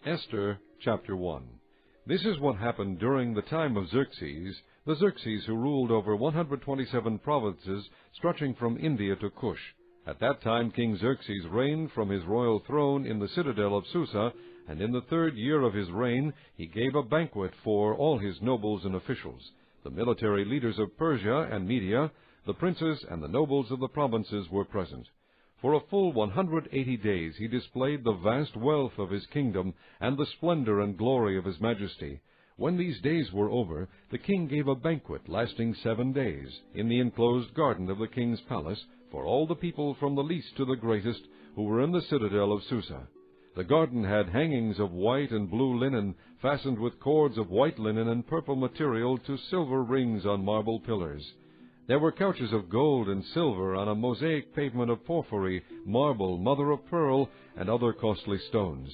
Esther chapter 1. This is what happened during the time of Xerxes, the Xerxes who ruled over 127 provinces stretching from India to Cush. At that time King Xerxes reigned from his royal throne in the citadel of Susa, and in the 3rd year of his reign he gave a banquet for all his nobles and officials, the military leaders of Persia and Media, the princes and the nobles of the provinces were present. For a full 180 days he displayed the vast wealth of his kingdom and the splendor and glory of his majesty. When these days were over, the king gave a banquet lasting 7 days in the enclosed garden of the king's palace for all the people from the least to the greatest who were in the citadel of Susa. The garden had hangings of white and blue linen, fastened with cords of white linen and purple material to silver rings on marble pillars. There were couches of gold and silver on a mosaic pavement of porphyry, marble, mother of pearl, and other costly stones.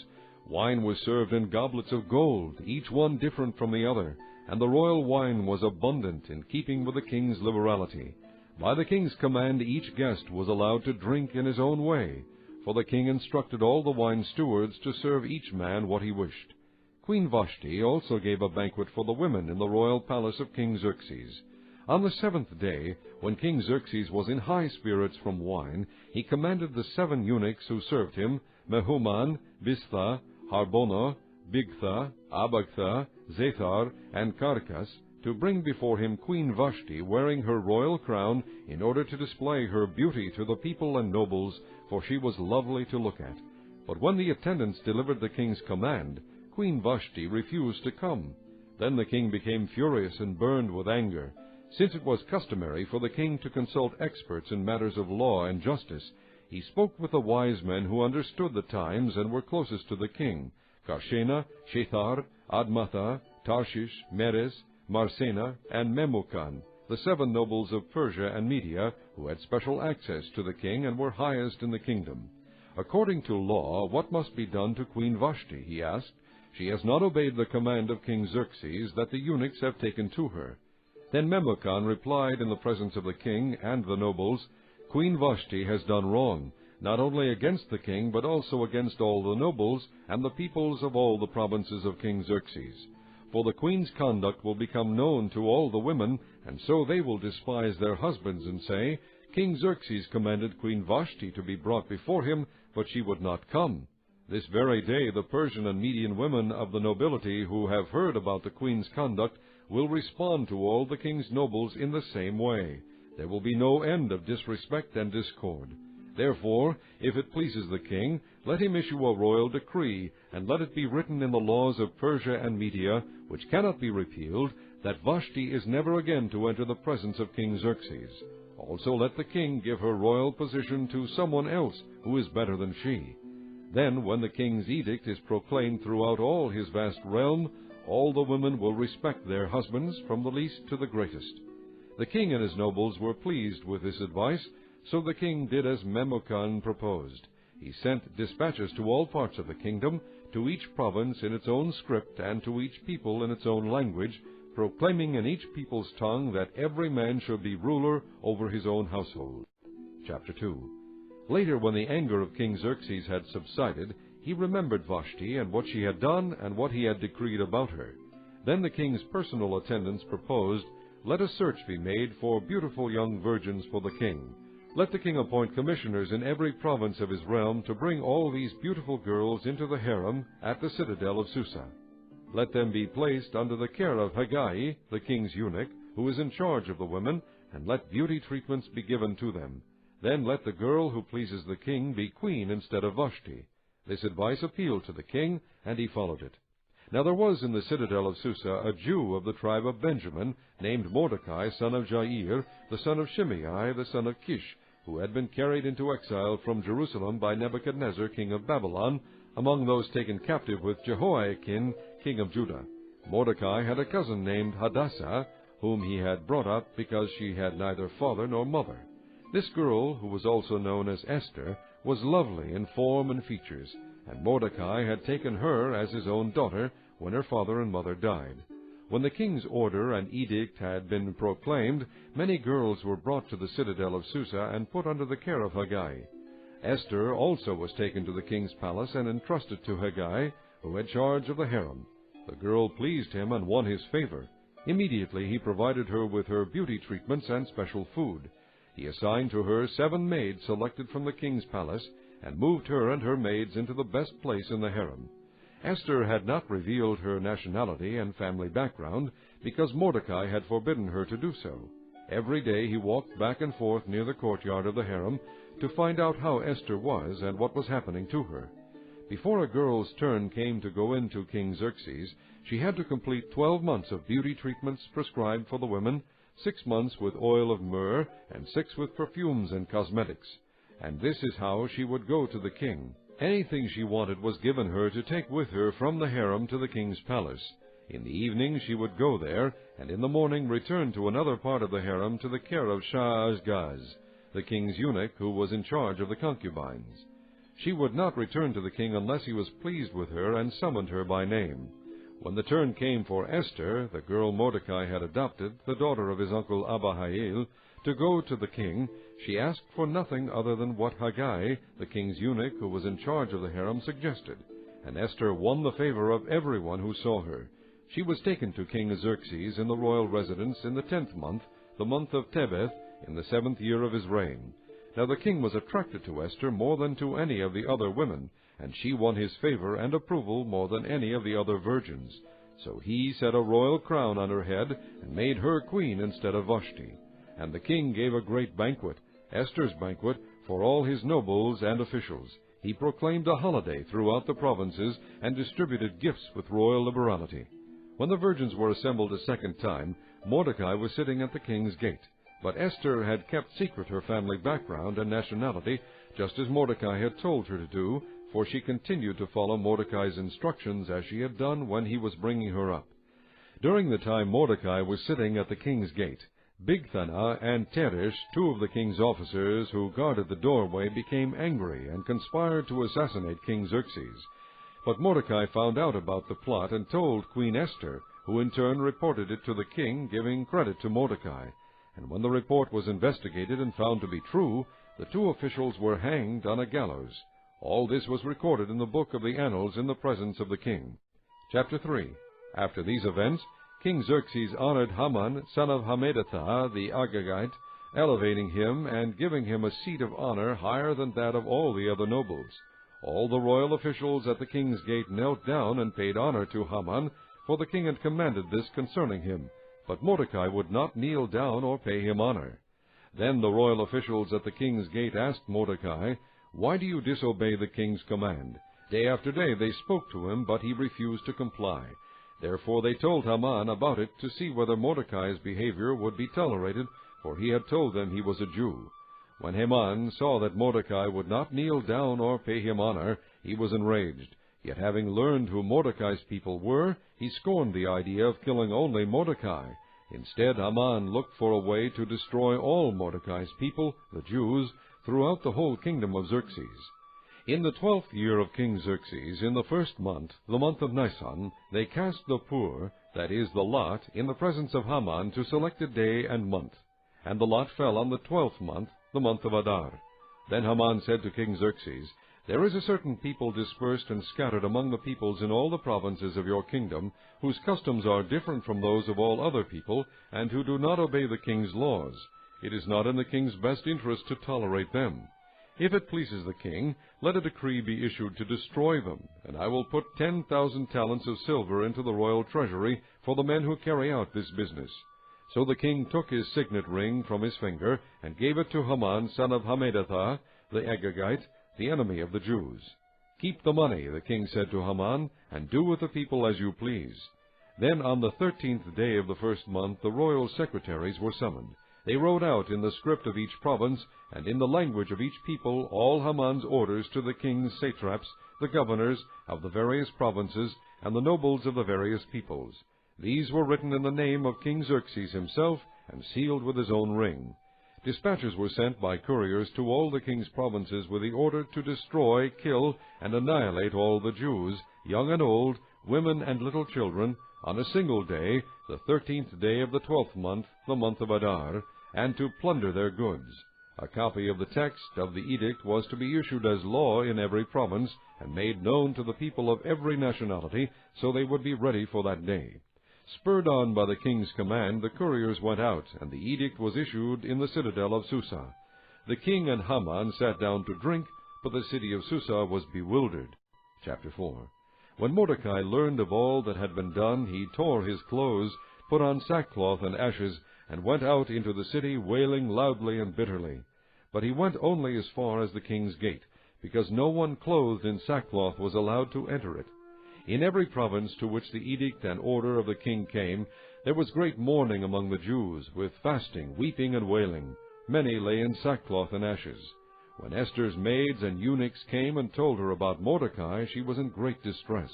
Wine was served in goblets of gold, each one different from the other, and the royal wine was abundant, in keeping with the king's liberality. By the king's command each guest was allowed to drink in his own way, for the king instructed all the wine stewards to serve each man what he wished. Queen Vashti also gave a banquet for the women in the royal palace of King Xerxes. On the 7th day, when King Xerxes was in high spirits from wine, he commanded the 7 eunuchs who served him, Mehuman, Biztha, Harbona, Bigtha, Abagtha, Zethar, and Carcas, to bring before him Queen Vashti wearing her royal crown, in order to display her beauty to the people and nobles, for she was lovely to look at. But when the attendants delivered the king's command, Queen Vashti refused to come. Then the king became furious and burned with anger. Since it was customary for the king to consult experts in matters of law and justice, he spoke with the wise men who understood the times and were closest to the king, Karshena, Shethar, Admatha, Tarshish, Meres, Marsena, and Memucan, the 7 nobles of Persia and Media, who had special access to the king and were highest in the kingdom. According to law, what must be done to Queen Vashti, he asked. She has not obeyed the command of King Xerxes that the eunuchs have taken to her. Then Memucan replied in the presence of the king and the nobles, Queen Vashti has done wrong, not only against the king, but also against all the nobles and the peoples of all the provinces of King Xerxes. For the queen's conduct will become known to all the women, and so they will despise their husbands and say, King Xerxes commanded Queen Vashti to be brought before him, but she would not come. This very day the Persian and Median women of the nobility who have heard about the queen's conduct will respond to all the king's nobles in the same way. There will be no end of disrespect and discord. Therefore, if it pleases the king, let him issue a royal decree, and let it be written in the laws of Persia and Media, which cannot be repealed, that Vashti is never again to enter the presence of King Xerxes. Also let the king give her royal position to someone else who is better than she. Then, when the king's edict is proclaimed throughout all his vast realm, all the women will respect their husbands, from the least to the greatest. The king and his nobles were pleased with this advice, so the king did as Memucan proposed. He sent dispatches to all parts of the kingdom, to each province in its own script, and to each people in its own language, proclaiming in each people's tongue that every man should be ruler over his own household. Chapter 2. Later, when the anger of King Xerxes had subsided, he remembered Vashti and what she had done and what he had decreed about her. Then the king's personal attendants proposed, Let a search be made for beautiful young virgins for the king. Let the king appoint commissioners in every province of his realm to bring all these beautiful girls into the harem at the citadel of Susa. Let them be placed under the care of Hegai, the king's eunuch, who is in charge of the women, and let beauty treatments be given to them. Then let the girl who pleases the king be queen instead of Vashti. This advice appealed to the king, and he followed it. Now there was in the citadel of Susa a Jew of the tribe of Benjamin, named Mordecai, son of Jair, the son of Shimei, the son of Kish, who had been carried into exile from Jerusalem by Nebuchadnezzar, king of Babylon, among those taken captive with Jehoiakim, king of Judah. Mordecai had a cousin named Hadassah, whom he had brought up because she had neither father nor mother. This girl, who was also known as Esther, was lovely in form and features, and Mordecai had taken her as his own daughter when her father and mother died. When the king's order and edict had been proclaimed, many girls were brought to the citadel of Susa and put under the care of Hegai. Esther also was taken to the king's palace and entrusted to Hegai, who had charge of the harem. The girl pleased him and won his favor. Immediately he provided her with her beauty treatments and special food. He assigned to her 7 maids selected from the king's palace, and moved her and her maids into the best place in the harem. Esther had not revealed her nationality and family background, because Mordecai had forbidden her to do so. Every day he walked back and forth near the courtyard of the harem to find out how Esther was and what was happening to her. Before a girl's turn came to go into King Xerxes, she had to complete 12 months of beauty treatments prescribed for the women, 6 months with oil of myrrh, and 6 with perfumes and cosmetics. And this is how she would go to the king. Anything she wanted was given her to take with her from the harem to the king's palace. In the evening she would go there, and in the morning return to another part of the harem to the care of Shah-Azgaz, the king's eunuch who was in charge of the concubines. She would not return to the king unless he was pleased with her and summoned her by name. When the turn came for Esther, the girl Mordecai had adopted, the daughter of his uncle Abihail, to go to the king, she asked for nothing other than what Haggai, the king's eunuch who was in charge of the harem, suggested, and Esther won the favor of everyone who saw her. She was taken to King Xerxes in the royal residence in the 10th month, the month of Tebeth, in the 7th year of his reign. Now the king was attracted to Esther more than to any of the other women, and she won his favor and approval more than any of the other virgins. So he set a royal crown on her head, and made her queen instead of Vashti. And the king gave a great banquet, Esther's banquet, for all his nobles and officials. He proclaimed a holiday throughout the provinces, and distributed gifts with royal liberality. When the virgins were assembled a second time, Mordecai was sitting at the king's gate. But Esther had kept secret her family background and nationality, just as Mordecai had told her to do, for she continued to follow Mordecai's instructions as she had done when he was bringing her up. During the time Mordecai was sitting at the king's gate, Bigthana and Teresh, 2 of the king's officers who guarded the doorway, became angry and conspired to assassinate King Xerxes. But Mordecai found out about the plot and told Queen Esther, who in turn reported it to the king, giving credit to Mordecai. And when the report was investigated and found to be true, the 2 officials were hanged on a gallows. All this was recorded in the book of the annals in the presence of the king. Chapter 3. After these events, King Xerxes honored Haman, son of Hammedatha, the Agagite, elevating him and giving him a seat of honor higher than that of all the other nobles. All the royal officials at the king's gate knelt down and paid honor to Haman, for the king had commanded this concerning him. But Mordecai would not kneel down or pay him honor. Then the royal officials at the king's gate asked Mordecai, "Why do you disobey the king's command?" Day after day they spoke to him, but he refused to comply. Therefore they told Haman about it to see whether Mordecai's behavior would be tolerated, for he had told them he was a Jew. When Haman saw that Mordecai would not kneel down or pay him honor, he was enraged. Yet having learned who Mordecai's people were, he scorned the idea of killing only Mordecai. Instead, Haman looked for a way to destroy all Mordecai's people, the Jews, throughout the whole kingdom of Xerxes. In the 12th year of King Xerxes, in the 1st month, the month of Nisan, they cast the pur, that is, the lot, in the presence of Haman to select a day and month. And the lot fell on the 12th month, the month of Adar. Then Haman said to King Xerxes, "There is a certain people dispersed and scattered among the peoples in all the provinces of your kingdom, whose customs are different from those of all other people, and who do not obey the king's laws. It is not in the king's best interest to tolerate them. If it pleases the king, let a decree be issued to destroy them, and I will put 10,000 talents of silver into the royal treasury for the men who carry out this business." So the king took his signet ring from his finger, and gave it to Haman, son of Hammedatha, the Agagite, the enemy of the Jews. "Keep the money," the king said to Haman, "and do with the people as you please." Then on the 13th day of the 1st month the royal secretaries were summoned. They wrote out in the script of each province, and in the language of each people, all Haman's orders to the king's satraps, the governors of the various provinces, and the nobles of the various peoples. These were written in the name of King Xerxes himself, and sealed with his own ring. Dispatches were sent by couriers to all the king's provinces with the order to destroy, kill, and annihilate all the Jews, young and old, women and little children, on a single day, the 13th day of the 12th month, the month of Adar, and to plunder their goods. A copy of the text of the edict was to be issued as law in every province, and made known to the people of every nationality, so they would be ready for that day. Spurred on by the king's command, the couriers went out, and the edict was issued in the citadel of Susa. The king and Haman sat down to drink, but the city of Susa was bewildered. Chapter 4. When Mordecai learned of all that had been done, he tore his clothes, put on sackcloth and ashes, and went out into the city, wailing loudly and bitterly. But he went only as far as the king's gate, because no one clothed in sackcloth was allowed to enter it. In every province to which the edict and order of the king came, there was great mourning among the Jews, with fasting, weeping, and wailing. Many lay in sackcloth and ashes. When Esther's maids and eunuchs came and told her about Mordecai, she was in great distress.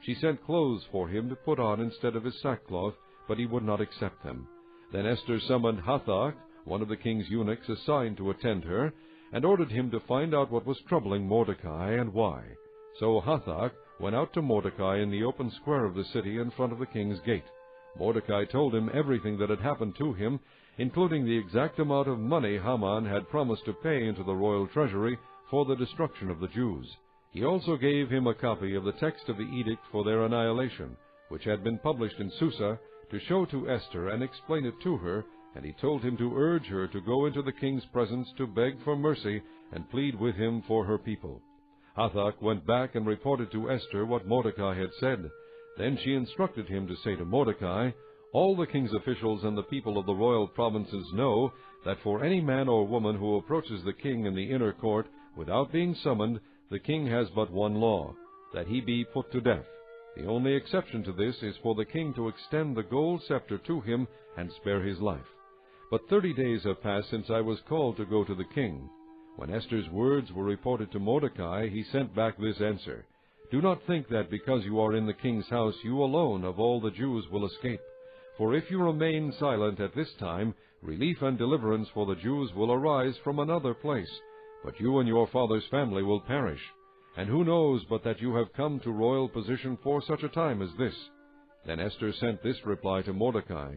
She sent clothes for him to put on instead of his sackcloth, but he would not accept them. Then Esther summoned Hathach, one of the king's eunuchs assigned to attend her, and ordered him to find out what was troubling Mordecai and why. So Hathach went out to Mordecai in the open square of the city in front of the king's gate. Mordecai told him everything that had happened to him, including the exact amount of money Haman had promised to pay into the royal treasury for the destruction of the Jews. He also gave him a copy of the text of the edict for their annihilation, which had been published in Susa, to show to Esther and explain it to her, and he told him to urge her to go into the king's presence to beg for mercy and plead with him for her people. Hathach went back and reported to Esther what Mordecai had said. Then she instructed him to say to Mordecai, "All the king's officials and the people of the royal provinces know that for any man or woman who approaches the king in the inner court without being summoned, the king has but one law, that he be put to death. The only exception to this is for the king to extend the gold scepter to him and spare his life. But 30 days have passed since I was called to go to the king." When Esther's words were reported to Mordecai, he sent back this answer, "Do not think that because you are in the king's house, you alone of all the Jews will escape. For if you remain silent at this time, relief and deliverance for the Jews will arise from another place, but you and your father's family will perish. And who knows but that you have come to royal position for such a time as this?" Then Esther sent this reply to Mordecai,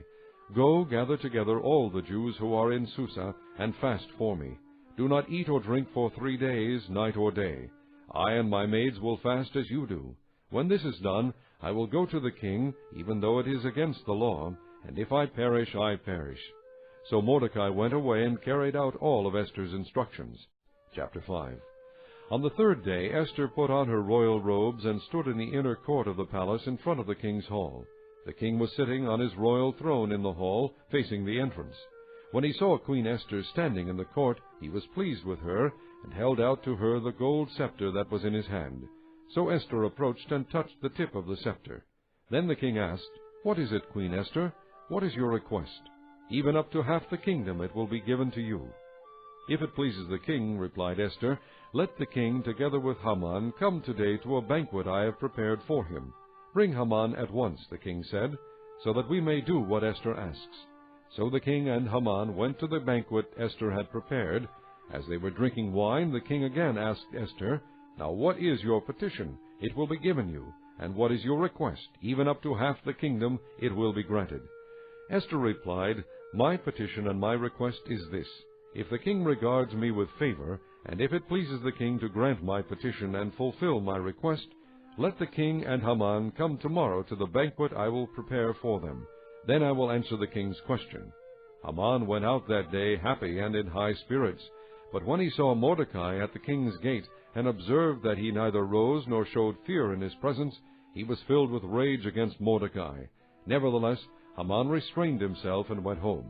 "Go, gather together all the Jews who are in Susa, and fast for me. Do not eat or drink for 3 days, night or day. I and my maids will fast as you do. When this is done, I will go to the king, even though it is against the law, and if I perish, I perish." So Mordecai went away and carried out all of Esther's instructions. Chapter 5. On the 3rd day Esther put on her royal robes and stood in the inner court of the palace in front of the king's hall. The king was sitting on his royal throne in the hall, facing the entrance. When he saw Queen Esther standing in the court, he was pleased with her, and held out to her the gold scepter that was in his hand. So Esther approached and touched the tip of the scepter. Then the king asked, "What is it, Queen Esther? What is your request? Even up to half the kingdom it will be given to you." "If it pleases the king," replied Esther, "let the king, together with Haman, come today to a banquet I have prepared for him." "Bring Haman at once," the king said, "so that we may do what Esther asks." So the king and Haman went to the banquet Esther had prepared. As they were drinking wine, the king again asked Esther, "Now what is your petition? It will be given you. And what is your request? Even up to half the kingdom it will be granted." Esther replied, "My petition and my request is this. If the king regards me with favor, and if it pleases the king to grant my petition and fulfill my request, let the king and Haman come tomorrow to the banquet I will prepare for them. Then I will answer the king's question." Haman went out that day happy and in high spirits. But when he saw Mordecai at the king's gate, and observed that he neither rose nor showed fear in his presence, he was filled with rage against Mordecai. Nevertheless, Haman restrained himself and went home.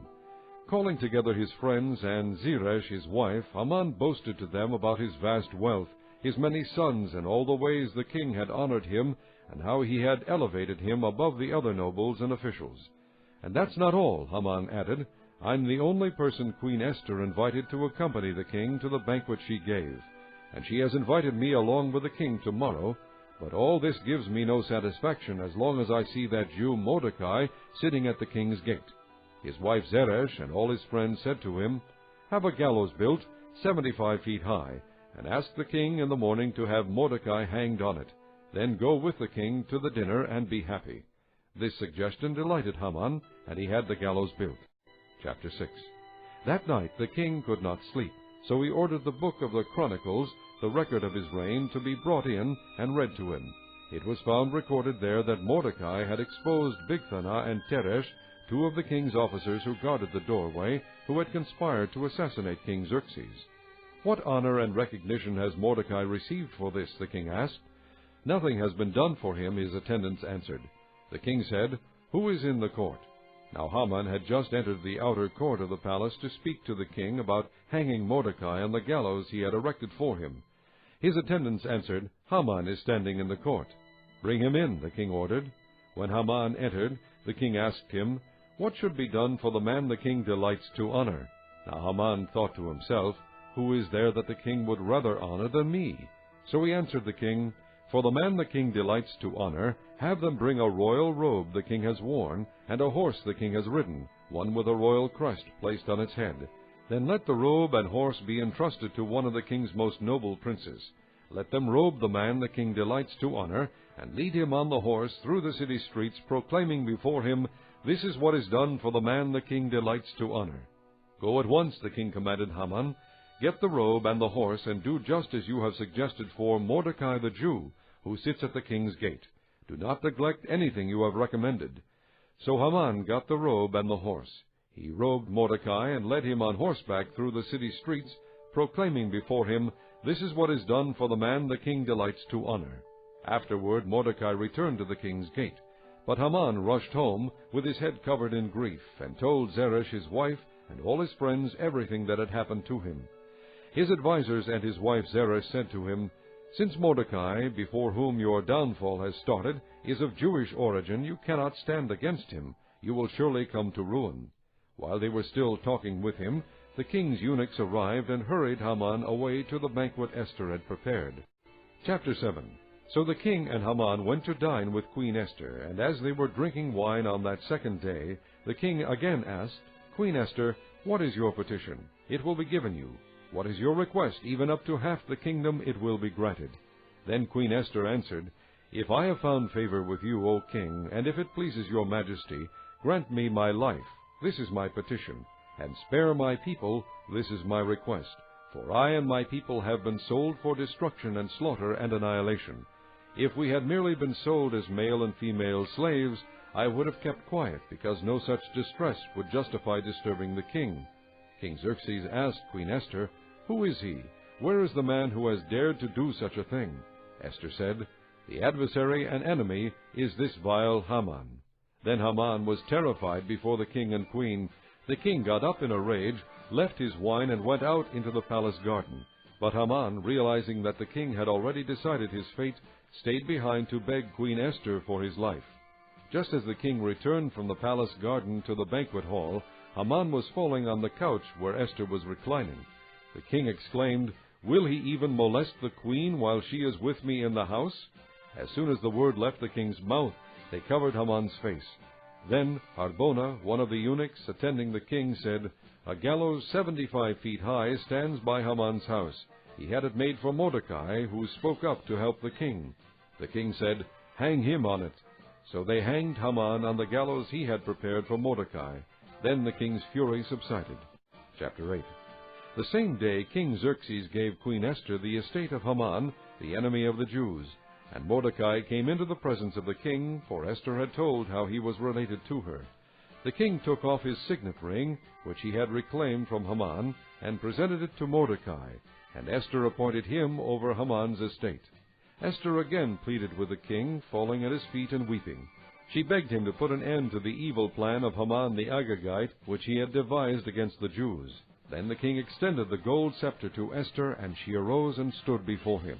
Calling together his friends and Zeresh his wife, Haman boasted to them about his vast wealth, his many sons, and all the ways the king had honored him, and how he had elevated him above the other nobles and officials. "And that's not all," Haman added. "I'm the only person Queen Esther invited to accompany the king to the banquet she gave, and she has invited me along with the king tomorrow. But all this gives me no satisfaction as long as I see that Jew Mordecai sitting at the king's gate." His wife Zeresh and all his friends said to him, "Have a gallows built 75 feet high, and ask the king in the morning to have Mordecai hanged on it. Then go with the king to the dinner and be happy." This suggestion delighted Haman, and he had the gallows built. Chapter 6. That night the king could not sleep, so he ordered the book of the Chronicles, the record of his reign, to be brought in and read to him. It was found recorded there that Mordecai had exposed Bigthana and Teresh, two of the king's officers who guarded the doorway, who had conspired to assassinate King Xerxes. "What honor and recognition has Mordecai received for this?" the king asked. "Nothing has been done for him," his attendants answered. The king said, "Who is in the court?" Now Haman had just entered the outer court of the palace to speak to the king about hanging Mordecai on the gallows he had erected for him. His attendants answered, "Haman is standing in the court." "Bring him in," the king ordered. When Haman entered, the king asked him, "What should be done for the man the king delights to honor?" Now Haman thought to himself, "Who is there that the king would rather honor than me?" So he answered the king, "For the man the king delights to honor, have them bring a royal robe the king has worn, and a horse the king has ridden, one with a royal crest placed on its head. Then let the robe and horse be entrusted to one of the king's most noble princes. Let them robe the man the king delights to honor, and lead him on the horse through the city streets, proclaiming before him, 'This is what is done for the man the king delights to honor.'" "Go at once," the king commanded Haman. "Get the robe and the horse, and do just as you have suggested for Mordecai the Jew, who sits at the king's gate. Do not neglect anything you have recommended." So Haman got the robe and the horse. He robed Mordecai and led him on horseback through the city streets, proclaiming before him, "This is what is done for the man the king delights to honor." Afterward Mordecai returned to the king's gate. But Haman rushed home, with his head covered in grief, and told Zeresh his wife and all his friends everything that had happened to him. His advisers and his wife Zeresh said to him, "Since Mordecai, before whom your downfall has started, is of Jewish origin, you cannot stand against him. You will surely come to ruin." While they were still talking with him, the king's eunuchs arrived and hurried Haman away to the banquet Esther had prepared. Chapter 7. So the king and Haman went to dine with Queen Esther, and as they were drinking wine on that second day, the king again asked, "Queen Esther, what is your petition? It will be given you. What is your request? Even up to half the kingdom it will be granted." Then Queen Esther answered, "If I have found favor with you, O king, and if it pleases your majesty, grant me my life. This is my petition. And spare my people. This is my request. For I and my people have been sold for destruction and slaughter and annihilation. If we had merely been sold as male and female slaves, I would have kept quiet, because no such distress would justify disturbing the king." King Xerxes asked Queen Esther, "Who is he? Where is the man who has dared to do such a thing?" Esther said, "The adversary and enemy is this vile Haman." Then Haman was terrified before the king and queen. The king got up in a rage, left his wine, and went out into the palace garden. But Haman, realizing that the king had already decided his fate, stayed behind to beg Queen Esther for his life. Just as the king returned from the palace garden to the banquet hall, Haman was falling on the couch where Esther was reclining. The king exclaimed, "Will he even molest the queen while she is with me in the house?" As soon as the word left the king's mouth, they covered Haman's face. Then Harbona, one of the eunuchs attending the king, said, "A gallows 75 feet high stands by Haman's house. He had it made for Mordecai, who spoke up to help the king." The king said, "Hang him on it." So they hanged Haman on the gallows he had prepared for Mordecai. Then the king's fury subsided. Chapter 8. The same day King Xerxes gave Queen Esther the estate of Haman, the enemy of the Jews. And Mordecai came into the presence of the king, for Esther had told how he was related to her. The king took off his signet ring, which he had reclaimed from Haman, and presented it to Mordecai, and Esther appointed him over Haman's estate. Esther again pleaded with the king, falling at his feet and weeping. She begged him to put an end to the evil plan of Haman the Agagite, which he had devised against the Jews. Then the king extended the gold scepter to Esther, and she arose and stood before him.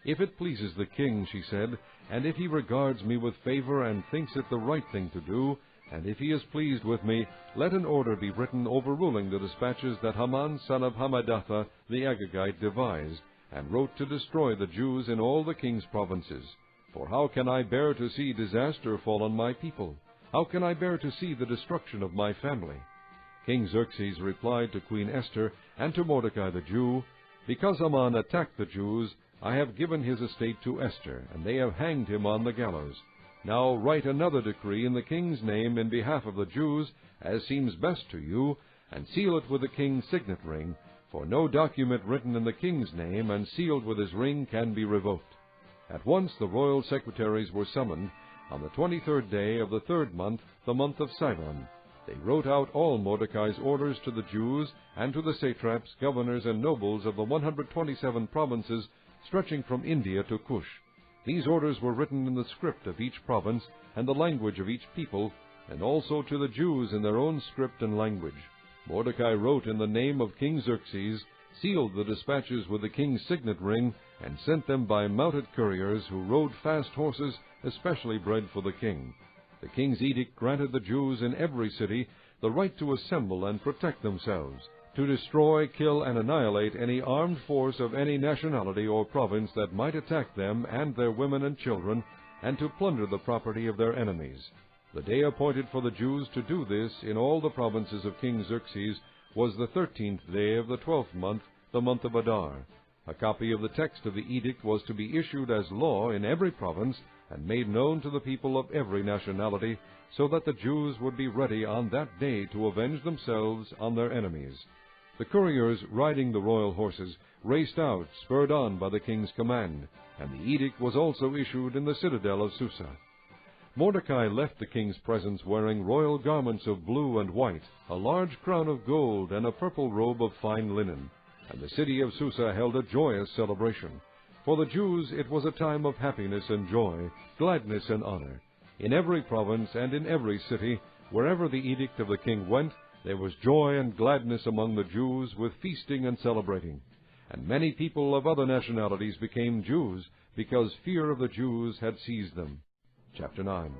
"If it pleases the king," she said, "and if he regards me with favor and thinks it the right thing to do, and if he is pleased with me, let an order be written overruling the dispatches that Haman son of Hammedatha the Agagite devised, and wrote to destroy the Jews in all the king's provinces. For how can I bear to see disaster fall on my people? How can I bear to see the destruction of my family?" King Xerxes replied to Queen Esther and to Mordecai the Jew, "Because Haman attacked the Jews, I have given his estate to Esther, and they have hanged him on the gallows. Now write another decree in the king's name in behalf of the Jews, as seems best to you, and seal it with the king's signet ring, for no document written in the king's name and sealed with his ring can be revoked. At once the royal secretaries were summoned on the 23rd day of the 3rd month, the month of Sivan. They wrote out all Mordecai's orders to the Jews and to the satraps, governors, and nobles of the 127 provinces stretching from India to Cush. These orders were written in the script of each province and the language of each people, and also to the Jews in their own script and language. Mordecai wrote in the name of King Xerxes, sealed the dispatches with the king's signet ring, and sent them by mounted couriers who rode fast horses especially bred for the king. The king's edict granted the Jews in every city the right to assemble and protect themselves, to destroy, kill, and annihilate any armed force of any nationality or province that might attack them and their women and children, and to plunder the property of their enemies. The day appointed for the Jews to do this in all the provinces of King Xerxes was the 13th day of the 12th month, the month of Adar. A copy of the text of the edict was to be issued as law in every province and made known to the people of every nationality, so that the Jews would be ready on that day to avenge themselves on their enemies. The couriers riding the royal horses raced out, spurred on by the king's command, and the edict was also issued in the citadel of Susa. Mordecai left the king's presence wearing royal garments of blue and white, a large crown of gold, and a purple robe of fine linen. And the city of Susa held a joyous celebration. For the Jews it was a time of happiness and joy, gladness and honor. In every province and in every city, wherever the edict of the king went, there was joy and gladness among the Jews, with feasting and celebrating. And many people of other nationalities became Jews, because fear of the Jews had seized them. Chapter 9.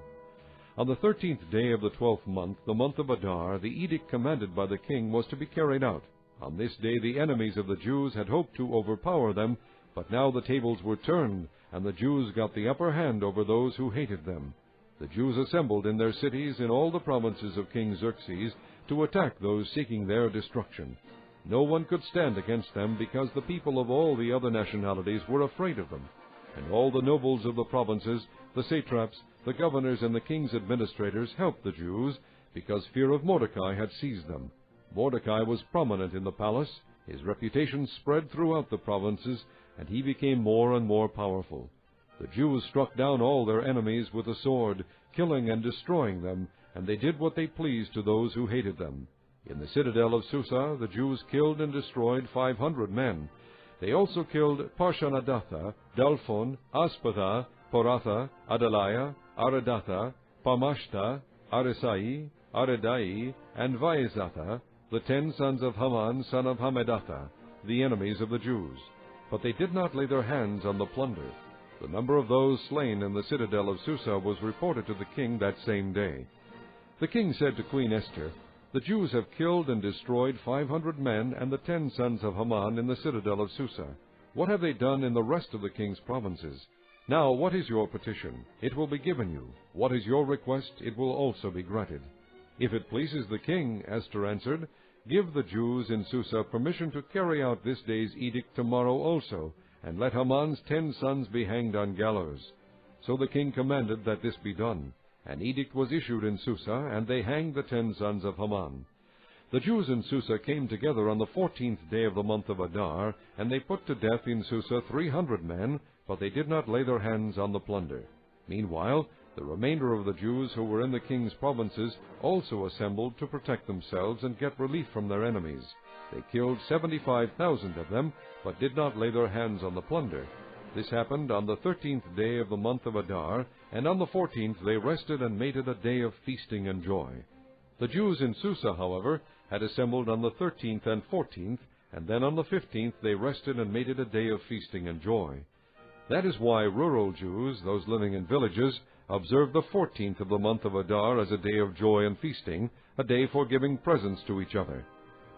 On the 13th day of the 12th month, the month of Adar, the edict commanded by the king was to be carried out. On this day the enemies of the Jews had hoped to overpower them, but now the tables were turned, and the Jews got the upper hand over those who hated them. The Jews assembled in their cities in all the provinces of King Xerxes to attack those seeking their destruction. No one could stand against them, because the people of all the other nationalities were afraid of them. And all the nobles of the provinces, the satraps, the governors, and the king's administrators helped the Jews, because fear of Mordecai had seized them. Mordecai was prominent in the palace. His reputation spread throughout the provinces, and he became more and more powerful. The Jews struck down all their enemies with the sword, killing and destroying them, and they did what they pleased to those who hated them. In the citadel of Susa the Jews killed and destroyed 500 men. They also killed Parshanadattha, Dalphon, Aspatha, Poratha, Adaliah, Aradatha, Pamashta, Arisai, Aridai, and Vaizatha, the 10 sons of Haman, son of Hammedatha, the enemies of the Jews. But they did not lay their hands on the plunder. The number of those slain in the citadel of Susa was reported to the king that same day. The king said to Queen Esther, "The Jews have killed and destroyed 500 men and the 10 sons of Haman in the citadel of Susa. What have they done in the rest of the king's provinces? Now what is your petition? It will be given you. What is your request? It will also be granted." "If it pleases the king," Esther answered, "give the Jews in Susa permission to carry out this day's edict tomorrow also, and let Haman's 10 sons be hanged on gallows." So the king commanded that this be done. An edict was issued in Susa, and they hanged the 10 sons of Haman. The Jews in Susa came together on the 14th day of the month of Adar, and they put to death in Susa 300 men, but they did not lay their hands on the plunder. Meanwhile, the remainder of the Jews who were in the king's provinces also assembled to protect themselves and get relief from their enemies. They killed 75,000 of them, but did not lay their hands on the plunder. This happened on the 13th day of the month of Adar, and on the 14th they rested and made it a day of feasting and joy. The Jews in Susa, however, had assembled on the 13th and 14th, and then on the 15th they rested and made it a day of feasting and joy. That is why rural Jews, those living in villages, observe the 14th of the month of Adar as a day of joy and feasting, a day for giving presents to each other.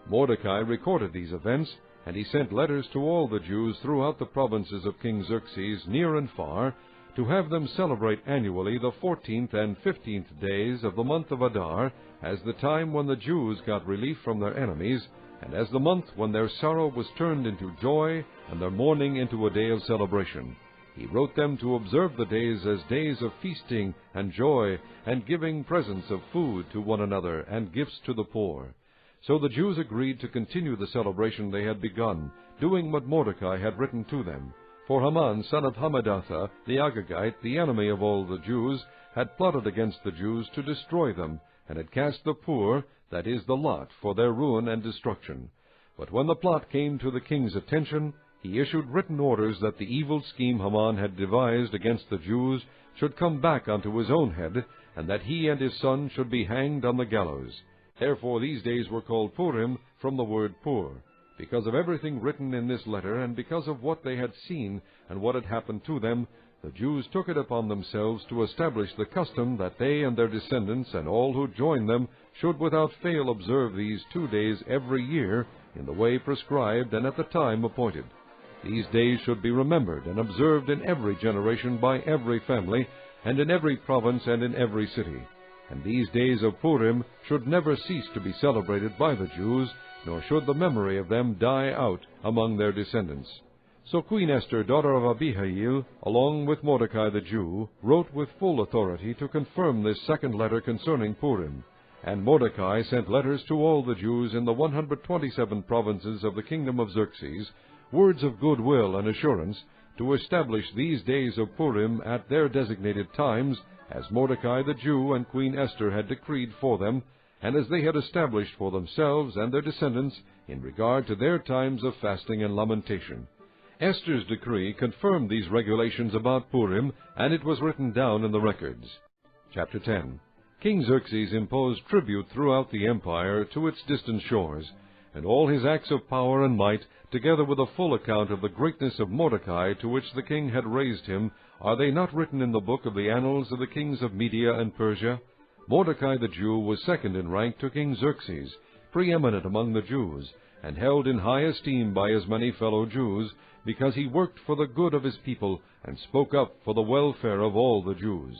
Mordecai recorded these events, and he sent letters to all the Jews throughout the provinces of King Xerxes, near and far, to have them celebrate annually the 14th and 15th days of the month of Adar as the time when the Jews got relief from their enemies, and as the month when their sorrow was turned into joy and their mourning into a day of celebration. He wrote them to observe the days as days of feasting and joy, and giving presents of food to one another and gifts to the poor. So the Jews agreed to continue the celebration they had begun, doing what Mordecai had written to them. For Haman, son of Hammedatha, the Agagite, the enemy of all the Jews, had plotted against the Jews to destroy them, and had cast the pur, that is, the lot, for their ruin and destruction. But when the plot came to the king's attention, he issued written orders that the evil scheme Haman had devised against the Jews should come back unto his own head, and that he and his son should be hanged on the gallows. Therefore these days were called Purim, from the word pur. Because of everything written in this letter, and because of what they had seen and what had happened to them, the Jews took it upon themselves to establish the custom that they and their descendants and all who join them should without fail observe these 2 days every year in the way prescribed and at the time appointed. These days should be remembered and observed in every generation by every family, and in every province and in every city. And these days of Purim should never cease to be celebrated by the Jews, nor should the memory of them die out among their descendants. So Queen Esther, daughter of Abihail, along with Mordecai the Jew, wrote with full authority to confirm this second letter concerning Purim. And Mordecai sent letters to all the Jews in the 127 provinces of the kingdom of Xerxes, words of goodwill and assurance, to establish these days of Purim at their designated times, as Mordecai the Jew and Queen Esther had decreed for them, and as they had established for themselves and their descendants in regard to their times of fasting and lamentation. Esther's decree confirmed these regulations about Purim, and it was written down in the records. Chapter 10. King Xerxes imposed tribute throughout the empire to its distant shores, and all his acts of power and might, together with a full account of the greatness of Mordecai to which the king had raised him, are they not written in the book of the annals of the kings of Media and Persia? Mordecai the Jew was second in rank to King Xerxes, preeminent among the Jews, and held in high esteem by his many fellow Jews, because he worked for the good of his people and spoke up for the welfare of all the Jews.